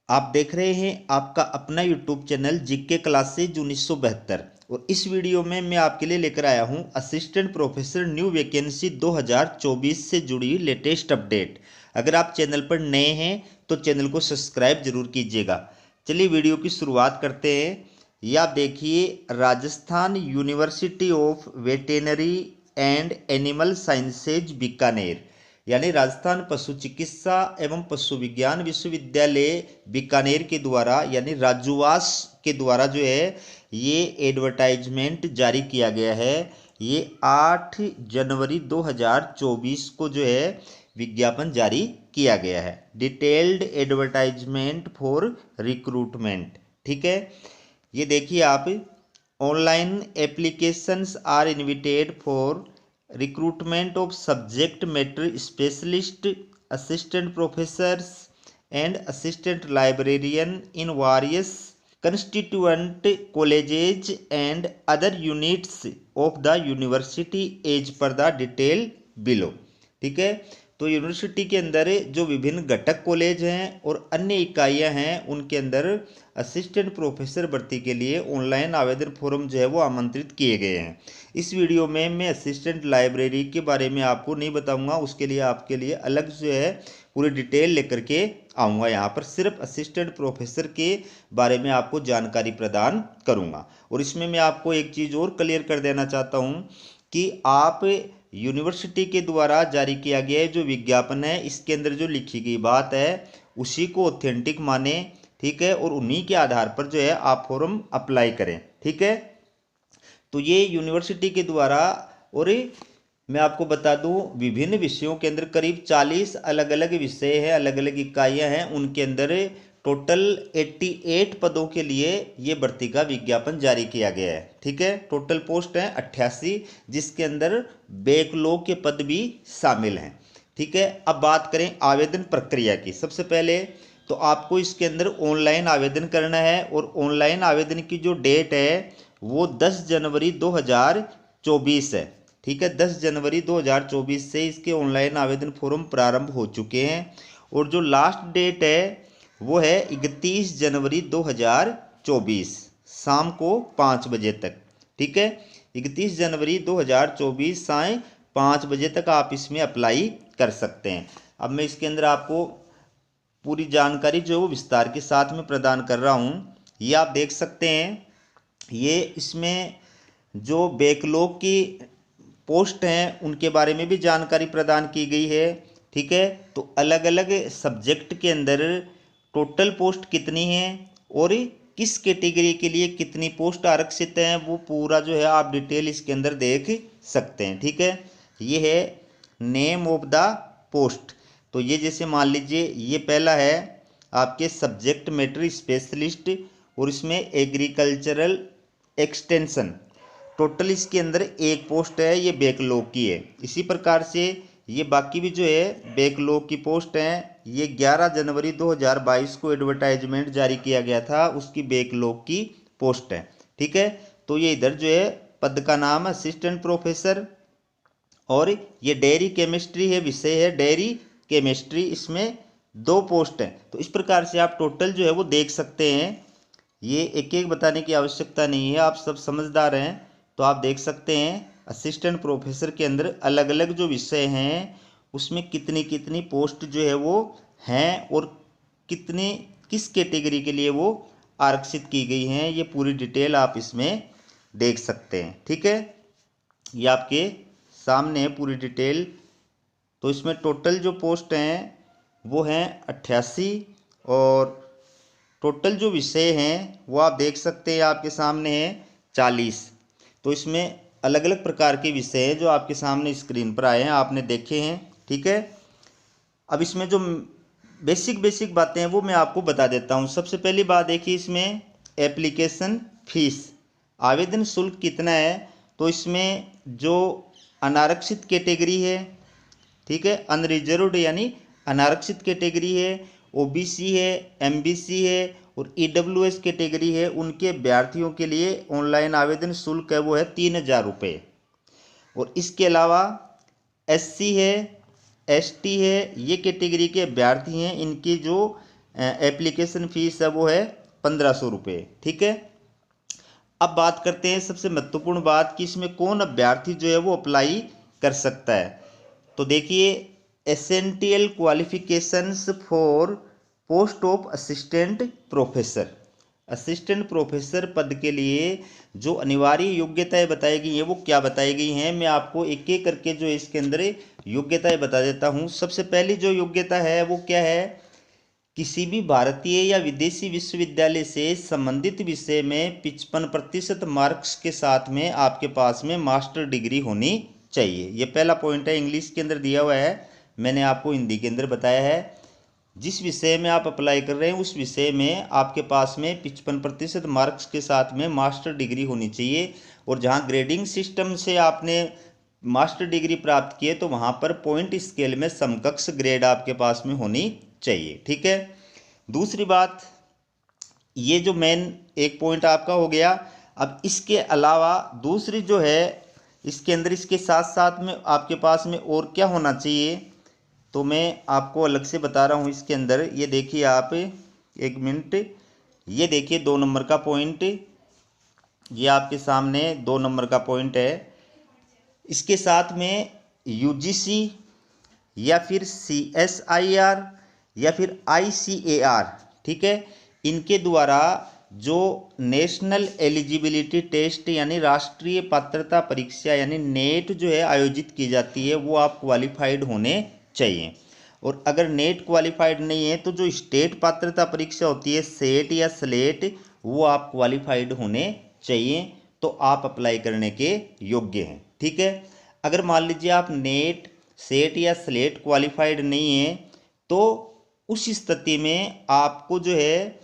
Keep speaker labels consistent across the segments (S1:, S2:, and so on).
S1: आप देख रहे हैं आपका अपना यूट्यूब चैनल जीके क्लासेज 1972 और इस वीडियो में मैं आपके लिए लेकर आया हूं असिस्टेंट प्रोफेसर न्यू वैकेंसी 2024 से जुड़ी लेटेस्ट अपडेट। अगर आप चैनल पर नए हैं तो चैनल को सब्सक्राइब जरूर कीजिएगा। चलिए वीडियो की शुरुआत करते हैं। ये आप देखिए, Rajasthan university of veterinary and animal sciences Bikaner यानी राजस्थान पशु चिकित्सा एवं पशु विज्ञान विश्वविद्यालय बीकानेर के द्वारा यानी राजूवास के द्वारा जो है ये एडवर्टाइजमेंट जारी किया गया है। ये 8 जनवरी 2024 को जो है विज्ञापन जारी किया गया है। Detailed advertisement for recruitment. ठीक है, ये देखिए आप, online applications are invited for recruitment of subject matter specialist, assistant professors and assistant librarian in various constituent colleges and other units of the university as per the detail below. ठीक है, तो university के अंदर जो विभिन्न घटक college हैं और अन्य इकाइयां हैं उनके अंदर असिस्टेंट प्रोफेसर भर्ती के लिए ऑनलाइन आवेदन फॉर्म जो है वो आमंत्रित किए गए हैं। इस वीडियो में मैं असिस्टेंट लाइब्रेरी के बारे में आपको नहीं बताऊंगा, उसके लिए आपके लिए अलग जो है पूरी डिटेल लेकर के आऊँगा। यहाँ पर सिर्फ असिस्टेंट प्रोफेसर के बारे में आपको जानकारी प्रदान करूँगा। और इसमें मैं आपको एक चीज़ और क्लियर कर देना चाहता हूँ कि आप यूनिवर्सिटी के द्वारा जारी किया गया जो विज्ञापन है इसके अंदर जो लिखी गई बात है उसी को ऑथेंटिक माने। ठीक है, और उन्हीं के आधार पर जो है आप फॉर्म अप्लाई करें। ठीक है, तो ये यूनिवर्सिटी के द्वारा, और मैं आपको बता दूं विभिन्न विषयों के अंदर करीब 40 अलग अलग विषय हैं, अलग अलग इकाइयां हैं, उनके अंदर टोटल 88 पदों के लिए ये भर्ती का विज्ञापन जारी किया गया है। ठीक है, टोटल पोस्ट हैं 88, जिसके अंदर बैकलॉग के पद भी शामिल हैं। ठीक है, अब बात करें आवेदन प्रक्रिया की। सबसे पहले तो आपको इसके अंदर ऑनलाइन आवेदन करना है और ऑनलाइन आवेदन की जो डेट है वो 10 जनवरी 2024 है। ठीक है, 10 जनवरी 2024 से इसके ऑनलाइन आवेदन फॉर्म प्रारंभ हो चुके हैं और जो लास्ट डेट है वो है 31 जनवरी 2024 शाम को 5 बजे तक। ठीक है, 31 जनवरी 2024 साय 5 बजे तक आप इसमें अप्लाई कर सकते हैं। अब मैं इसके अंदर आपको पूरी जानकारी जो है वो विस्तार के साथ में प्रदान कर रहा हूँ। ये आप देख सकते हैं, ये इसमें जो बैकलॉग की पोस्ट हैं उनके बारे में भी जानकारी प्रदान की गई है। ठीक है, तो अलग अलग सब्जेक्ट के अंदर टोटल पोस्ट कितनी है और किस कैटेगरी के लिए कितनी पोस्ट आरक्षित हैं वो पूरा जो है आप डिटेल इसके अंदर देख सकते हैं। ठीक है, ये है नेम ऑफ द पोस्ट। तो ये जैसे मान लीजिए ये पहला है आपके सब्जेक्ट मैटर स्पेशलिस्ट और इसमें एग्रीकल्चरल एक्सटेंशन। टोटल इसके अंदर एक पोस्ट है, ये बैकलॉग की है। इसी प्रकार से ये बाकी भी जो है बैकलॉग की पोस्ट हैं, ये 11 जनवरी 2022 को एडवर्टाइजमेंट जारी किया गया था, उसकी बैकलॉग की पोस्ट है। ठीक है, तो ये इधर जो है पद का नाम असिस्टेंट प्रोफेसर और ये डेयरी केमिस्ट्री है, विषय है डेयरी केमिस्ट्री, इसमें 2 पोस्ट हैं। तो इस प्रकार से आप टोटल जो है वो देख सकते हैं। ये एक एक बताने की आवश्यकता नहीं है, आप सब समझदार हैं। तो आप देख सकते हैं असिस्टेंट प्रोफेसर के अंदर अलग अलग जो विषय हैं उसमें कितनी कितनी पोस्ट जो है वो हैं और कितने किस कैटेगरी के लिए वो आरक्षित की गई हैं, ये पूरी डिटेल आप इसमें देख सकते हैं। ठीक है, ये आपके सामने है पूरी डिटेल। तो इसमें टोटल जो पोस्ट हैं वो हैं 88 और टोटल जो विषय हैं वो आप देख सकते हैं आपके सामने है 40। तो इसमें अलग अलग प्रकार के विषय हैं जो आपके सामने स्क्रीन पर आए हैं, आपने देखे हैं। ठीक है, अब इसमें जो बेसिक बातें हैं वो मैं आपको बता देता हूँ। सबसे पहली बात देखिए, इसमें एप्लीकेशन फीस आवेदन शुल्क कितना है। तो इसमें जो अनारक्षित कैटेगरी है, ठीक है, अनरिजर्व्ड यानी अनारक्षित कैटेगरी है, ओबीसी है, एमबीसी है और ईडब्ल्यूएस कैटेगरी है, उनके अभ्यर्थियों के लिए ऑनलाइन आवेदन शुल्क है वो है 3000 रुपये। और इसके अलावा एससी है, एसटी है, ये कैटेगरी के अभ्यर्थी हैं, इनकी जो एप्लीकेशन फ़ीस है वो है 1500 रुपये। ठीक है। अब बात करते हैं सबसे महत्वपूर्ण बात कि इसमें कौन अभ्यर्थी जो है वो अप्लाई कर सकता है। तो देखिए, essential qualifications for post of assistant professor. Assistant professor पद के लिए जो अनिवार्य योग्यताएं बताई गई हैं वो क्या बताई गई हैं, मैं आपको एक एक करके जो इसके अंदर योग्यताएं बता देता हूं। सबसे पहली जो योग्यता है वो क्या है, किसी भी भारतीय या विदेशी विश्वविद्यालय से संबंधित विषय में 55% मार्क्स के साथ में आपके पास में मास्टर डिग्री होनी चाहिए। ये पहला पॉइंट है, इंग्लिश के अंदर दिया हुआ है, मैंने आपको हिंदी के अंदर बताया है। जिस विषय में आप अप्लाई कर रहे हैं उस विषय में आपके पास में 55% मार्क्स के साथ में मास्टर डिग्री होनी चाहिए। और जहाँ ग्रेडिंग सिस्टम से आपने मास्टर डिग्री प्राप्त की है तो वहाँ पर पॉइंट स्केल में समकक्ष ग्रेड आपके पास में होनी चाहिए। ठीक है। दूसरी बात, ये जो मेन एक पॉइंट आपका हो गया। अब इसके अलावा दूसरी जो है इसके अंदर इसके साथ साथ में आपके पास में और क्या होना चाहिए, तो मैं आपको अलग से बता रहा हूँ इसके अंदर। ये देखिए आप, एक मिनट, ये देखिए 2 नंबर का पॉइंट, ये आपके सामने 2 नंबर का पॉइंट है। इसके साथ में यूजीसी या फिर CSIR या फिर ICAR, ठीक है, इनके द्वारा जो नेशनल एलिजिबिलिटी टेस्ट यानी राष्ट्रीय पात्रता परीक्षा यानी नेट जो है आयोजित की जाती है वो आप क्वालिफाइड होने चाहिए। और अगर नेट क्वालिफाइड नहीं है तो जो स्टेट पात्रता परीक्षा होती है सेट या स्लेट, वो आप क्वालिफाइड होने चाहिए, तो आप अप्लाई करने के योग्य हैं। ठीक है। अगर मान लीजिए आप नेट, सेट या स्लेट क्वालिफाइड नहीं है तो उस स्थिति में आपको जो है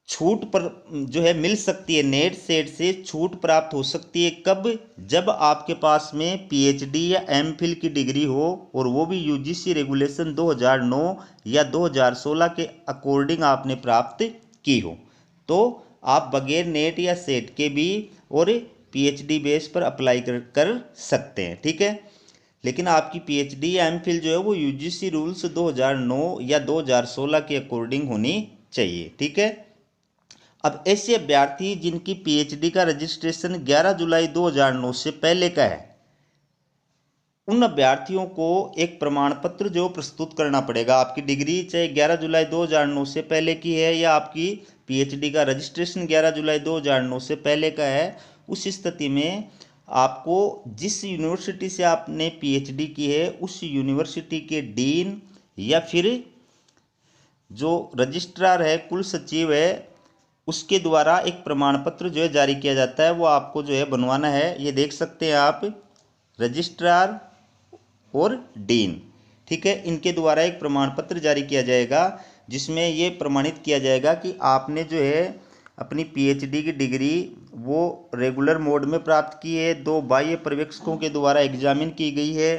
S1: छूट पर जो है मिल सकती है, नेट सेट से छूट प्राप्त हो सकती है। कब? जब आपके पास में PhD या MPhil की डिग्री हो और वो भी UGC रेगुलेशन 2009 या 2016 के अकॉर्डिंग आपने प्राप्त की हो, तो आप बगैर नेट या सेट के भी और PhD बेस पर अप्लाई कर सकते हैं। ठीक है। लेकिन आपकी PhD या MPhil जो है वो UGC रूल्स 2009 या 2016 के अकॉर्डिंग होनी चाहिए। ठीक है। अब ऐसे अभ्यर्थी जिनकी PhD का रजिस्ट्रेशन 11 जुलाई 2009 से पहले का है, उन अभ्यर्थियों को एक प्रमाण पत्र जो प्रस्तुत करना पड़ेगा। आपकी डिग्री चाहे 11 जुलाई 2009 से पहले की है या आपकी PhD का रजिस्ट्रेशन 11 जुलाई 2009 से पहले का है, उस स्थिति में आपको जिस यूनिवर्सिटी से आपने PhD की है उस यूनिवर्सिटी के डीन या फिर जो रजिस्ट्रार है, कुल सचिव है, उसके द्वारा एक प्रमाण पत्र जो है जारी किया जाता है, वो आपको जो है बनवाना है। ये देख सकते हैं आप, रजिस्ट्रार और डीन, ठीक है, इनके द्वारा एक प्रमाण पत्र जारी किया जाएगा जिसमें ये प्रमाणित किया जाएगा कि आपने जो है अपनी PhD की डिग्री वो रेगुलर मोड में प्राप्त की है, 2 बाह्य पर्यवेक्षकों के द्वारा एग्जामिन की गई है,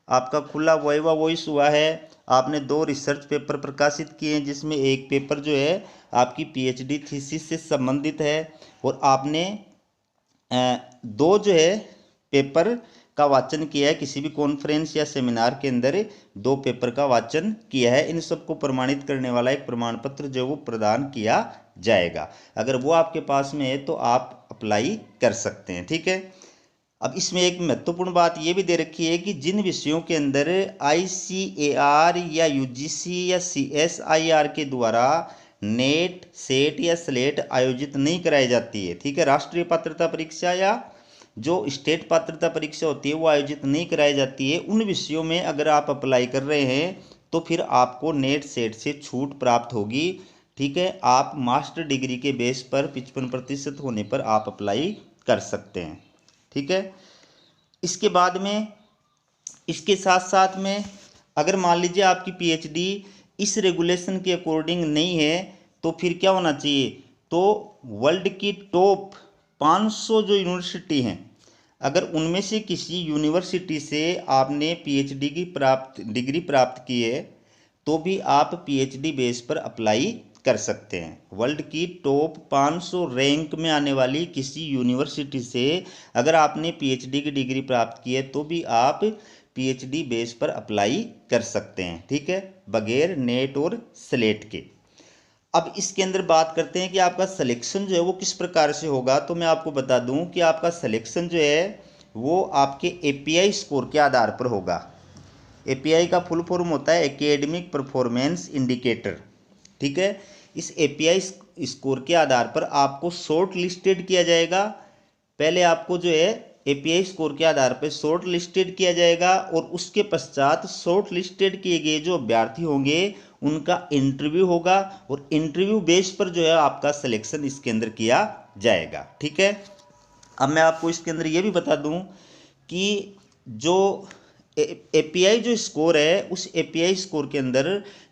S1: आपका खुला वाइवा वॉइस हुआ है, आपने 2 रिसर्च पेपर प्रकाशित किए हैं जिसमें एक पेपर जो है आपकी PhD थीसिस से संबंधित है, और आपने 2 जो है पेपर का वाचन किया है, किसी भी कॉन्फ्रेंस या सेमिनार के अंदर 2 पेपर का वाचन किया है। इन सबको प्रमाणित करने वाला एक प्रमाण पत्र जो वो प्रदान किया जाएगा। अगर वो आपके पास में है तो आप अप्लाई कर सकते हैं। ठीक है। अब इसमें एक महत्वपूर्ण बात ये भी दे रखी है कि जिन विषयों के अंदर ICAR या UGC या CSIR के द्वारा नेट, सेट या स्लेट आयोजित नहीं कराई जाती है, ठीक है, राष्ट्रीय पात्रता परीक्षा या जो स्टेट पात्रता परीक्षा होती है वो आयोजित नहीं कराई जाती है, उन विषयों में अगर आप अप्लाई कर रहे हैं तो फिर आपको नेट सेट से छूट प्राप्त होगी। ठीक है। आप मास्टर डिग्री के बेस पर 55% होने पर आप अप्लाई कर सकते हैं। ठीक है। इसके बाद में इसके साथ साथ में अगर मान लीजिए आपकी PhD इस रेगुलेशन के अकॉर्डिंग नहीं है तो फिर क्या होना चाहिए, तो वर्ल्ड की टॉप 500 जो यूनिवर्सिटी हैं, अगर उनमें से किसी यूनिवर्सिटी से आपने PhD की डिग्री प्राप्त की है तो भी आप PhD बेस पर अप्लाई कर सकते हैं। वर्ल्ड की टॉप 500 रैंक में आने वाली किसी यूनिवर्सिटी से अगर आपने PhD की डिग्री प्राप्त की है तो भी आप PhD बेस पर अप्लाई कर सकते हैं। ठीक है, बगैर नेट और स्लेट के। अब इसके अंदर बात करते हैं कि आपका सिलेक्शन जो है वो किस प्रकार से होगा। तो मैं आपको बता दूं कि आपका सिलेक्शन जो है वो आपके एपीआई स्कोर के आधार पर होगा। एपीआई का फुल फॉर्म होता है एकेडमिक परफॉर्मेंस इंडिकेटर, ठीक है। इस एपीआई स्कोर के आधार पर आपको शॉर्ट लिस्टेड किया जाएगा। पहले आपको जो है एपीआई स्कोर के आधार पर शॉर्ट लिस्टेड किया जाएगा और उसके पश्चात शॉर्ट लिस्टेड किए गए जो अभ्यर्थी होंगे उनका इंटरव्यू होगा और इंटरव्यू बेस पर जो है आपका सिलेक्शन इसके अंदर किया जाएगा, ठीक है। अब मैं आपको इसके अंदर ये भी बता दूं कि जो एपीआई जो स्कोर है उस एपीआई स्कोर के अंदर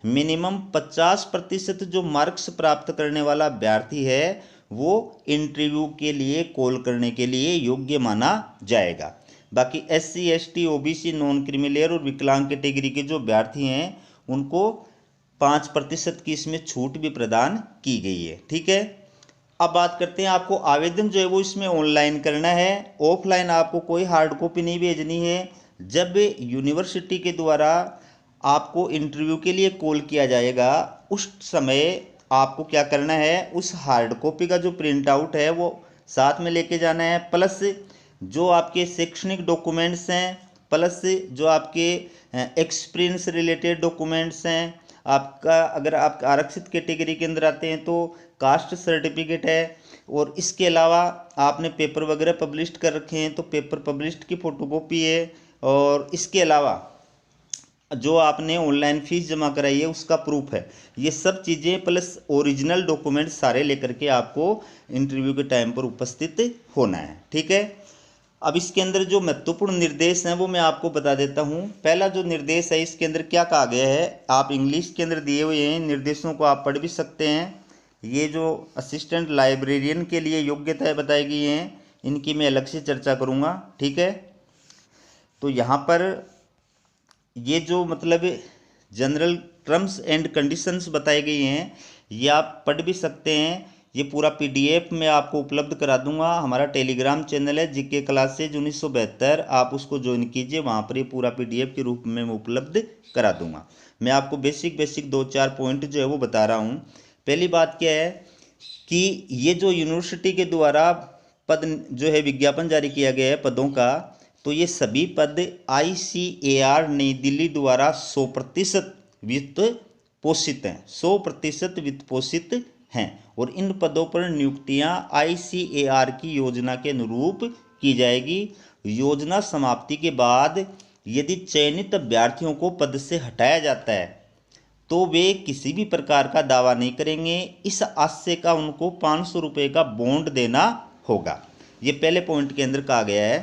S1: मिनिमम 50% जो मार्क्स प्राप्त करने वाला अभ्यर्थी है वो इंटरव्यू के लिए कॉल करने के लिए योग्य माना जाएगा। बाकी SC ST OBC non creamy layer और विकलांग कैटेगरी के जो अभ्यर्थी हैं उनको 5% की इसमें छूट भी प्रदान की गई है, ठीक है। अब बात करते हैं, आपको आवेदन जो है वो इसमें ऑनलाइन करना है, ऑफलाइन आपको कोई हार्ड कॉपी नहीं भेजनी है। जब यूनिवर्सिटी के द्वारा आपको इंटरव्यू के लिए कॉल किया जाएगा उस समय आपको क्या करना है, उस हार्ड कॉपी का जो प्रिंट आउट है वो साथ में लेके जाना है, प्लस जो आपके शैक्षणिक डॉक्यूमेंट्स हैं, प्लस जो आपके एक्सपीरियंस रिलेटेड डॉक्यूमेंट्स हैं। आपका अगर आप आरक्षित कैटेगरी के अंदर आते हैं तो कास्ट सर्टिफिकेट है, और इसके अलावा आपने पेपर वगैरह पब्लिश कर रखे हैं तो पेपर पब्लिश्ड की फ़ोटोकॉपी है, और इसके अलावा जो आपने ऑनलाइन फीस जमा कराई है उसका प्रूफ है। ये सब चीज़ें प्लस ओरिजिनल डॉक्यूमेंट सारे लेकर के आपको इंटरव्यू के टाइम पर उपस्थित होना है, ठीक है। अब इसके अंदर जो महत्वपूर्ण निर्देश हैं वो मैं आपको बता देता हूँ। पहला जो निर्देश है इसके अंदर क्या कहा गया है, आप इंग्लिश के अंदर दिए हुए हैं, निर्देशों को आप पढ़ भी सकते हैं। ये जो असिस्टेंट लाइब्रेरियन के लिए योग्यताएं बताई गई हैं इनकी मैं अलग से चर्चा करूँगा, ठीक है। तो यहाँ पर ये जो मतलब जनरल टर्म्स एंड कंडीशंस बताई गई हैं ये आप पढ़ भी सकते हैं। ये पूरा पीडीएफ मैं आपको उपलब्ध करा दूंगा। हमारा टेलीग्राम चैनल है जीके क्लासेज 1972, आप उसको ज्वाइन कीजिए, वहाँ पर ये पूरा पीडीएफ के रूप में मैं उपलब्ध करा दूंगा। मैं आपको बेसिक 2-4 पॉइंट जो है वो बता रहा हूँ। पहली बात क्या है कि ये जो यूनिवर्सिटी के द्वारा पद जो है विज्ञापन जारी किया गया है पदों का, तो ये सभी पद ICAR नई दिल्ली द्वारा 100% वित्त पोषित हैं, 100% वित्त पोषित हैं, और इन पदों पर नियुक्तियां ICAR की योजना के अनुरूप की जाएगी। योजना समाप्ति के बाद यदि चयनित अभ्यर्थियों को पद से हटाया जाता है तो वे किसी भी प्रकार का दावा नहीं करेंगे। इस आशय का उनको 500 रुपये का बॉन्ड देना होगा। ये पहले पॉइंट के अंदर कहा गया है।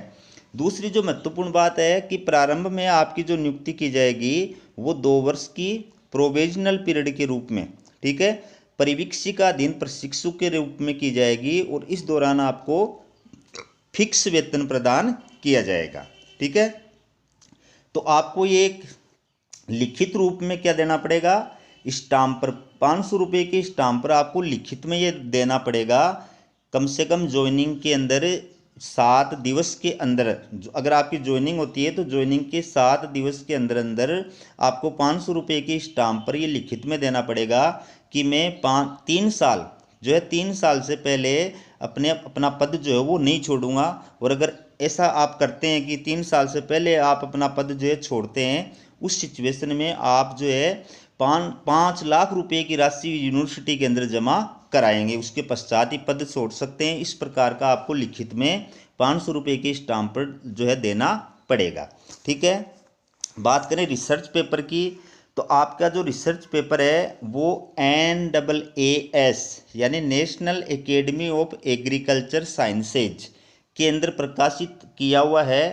S1: दूसरी जो महत्वपूर्ण बात है कि प्रारंभ में आपकी जो नियुक्ति की जाएगी वो 2 वर्ष की प्रोविजनल पीरियड के रूप में, ठीक है, परिवीक्षिकाधीन प्रशिक्षु के रूप में की जाएगी, और इस दौरान आपको फिक्स वेतन प्रदान किया जाएगा, ठीक है। तो आपको ये एक लिखित रूप में क्या देना पड़ेगा, स्टाम्प पर 500 रुपये के स्टाम्प पर आपको लिखित में ये देना पड़ेगा। कम से कम ज्वाइनिंग के अंदर 7 दिवस के अंदर, अगर आपकी ज्वाइनिंग होती है तो ज्वाइनिंग के 7 दिवस के अंदर अंदर आपको 500 रुपये के स्टाम्प पर ये लिखित में देना पड़ेगा कि मैं 3 साल जो है 3 साल से पहले अपना पद जो है वो नहीं छोड़ूंगा। और अगर ऐसा आप करते हैं कि 3 साल से पहले आप अपना पद जो है छोड़ते हैं, उस सिचुएशन में आप जो है 5 लाख रुपए की राशि यूनिवर्सिटी के अंदर जमा कराएंगे, उसके पश्चात ही पद छोड़ सकते हैं। इस प्रकार का आपको लिखित में 500 रुपये के स्टाम्प पर जो है देना पड़ेगा, ठीक है। बात करें रिसर्च पेपर की, तो आपका जो रिसर्च पेपर है वो NAAS यानी national academy of agriculture sciences के अंदर प्रकाशित किया हुआ है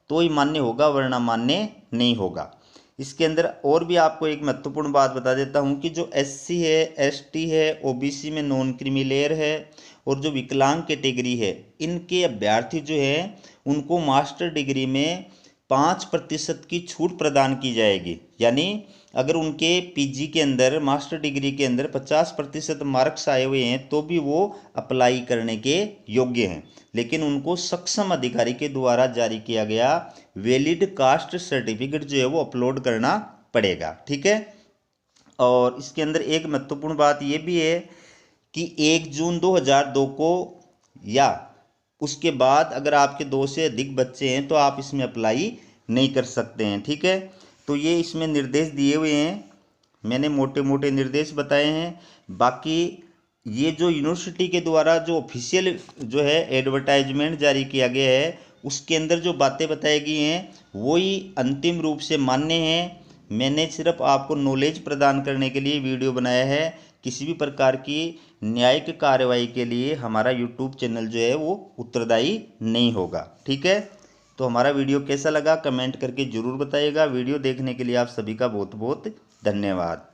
S1: तो ही मान्य होगा, वरना मान्य नहीं होगा। इसके अंदर और भी आपको एक महत्वपूर्ण बात बता देता हूँ कि जो SC है, ST है, OBC में नॉन क्रीमीलेयर है और जो विकलांग कैटेगरी है, इनके अभ्यर्थी जो है उनको मास्टर डिग्री में 5% की छूट प्रदान की जाएगी। यानी अगर उनके PG के अंदर मास्टर डिग्री के अंदर 50% मार्क्स आए हुए हैं तो भी वो अप्लाई करने के योग्य हैं, लेकिन उनको सक्षम अधिकारी के द्वारा जारी किया गया वैलिड कास्ट सर्टिफिकेट जो है वो अपलोड करना पड़ेगा, ठीक है। और इसके अंदर एक महत्वपूर्ण बात ये भी है कि 1 जून 2002 को या उसके बाद अगर आपके 2 से अधिक बच्चे हैं तो आप इसमें अप्लाई नहीं कर सकते हैं। ठीक है, तो ये इसमें निर्देश दिए हुए हैं, मैंने मोटे मोटे निर्देश बताए हैं। बाकी ये जो यूनिवर्सिटी के द्वारा जो ऑफिशियल जो है एडवर्टाइजमेंट जारी किया गया है उसके अंदर जो बातें बताई गई हैं वही अंतिम रूप से मान्य हैं। मैंने सिर्फ आपको नॉलेज प्रदान करने के लिए वीडियो बनाया है, किसी भी प्रकार की न्यायिक कार्रवाई के लिए हमारा यूट्यूब चैनल जो है वो उत्तरदायी नहीं होगा। ठीक है, तो हमारा वीडियो कैसा लगा कमेंट करके ज़रूर बताइएगा। वीडियो देखने के लिए आप सभी का बहुत बहुत धन्यवाद।